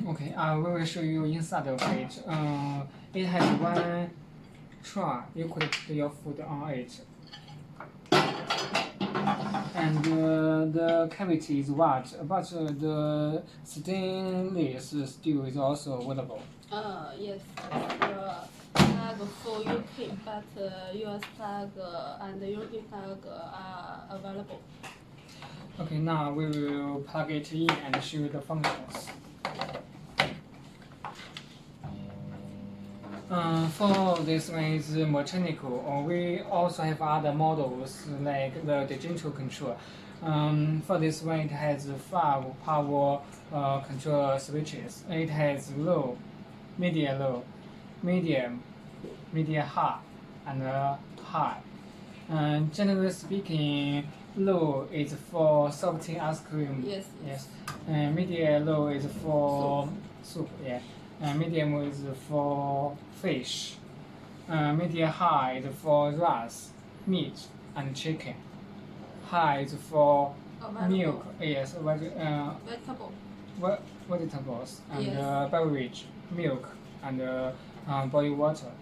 Okay. We will show you inside the page. It has one tray. You could put your food on it. And the cavity is large, but the stainless steel is also available. Yes, plug for UK, but US plug and European plug are available. Okay, now we will plug it in and show you the functions. For this one is mechanical, we also have other models like the digital control. For this one, it has 5 power control switches. It has low, medium, medium high, and high. Generally speaking, low is for salting ice cream. Yes. Medium low is for soup. Yeah. Medium is for fish. Medium high is for rice, meat, and chicken. High is for milk. Yes, vegetable. Vegetables and Yes. beverage, milk and boiled water.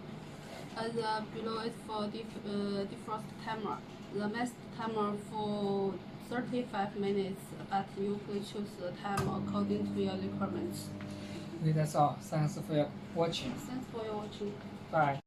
And below is for defrost timer. The max timer for 35 minutes, but you could choose the time according to your requirements. Okay, that's all. Thanks for your watching. Thanks for your watching. Bye.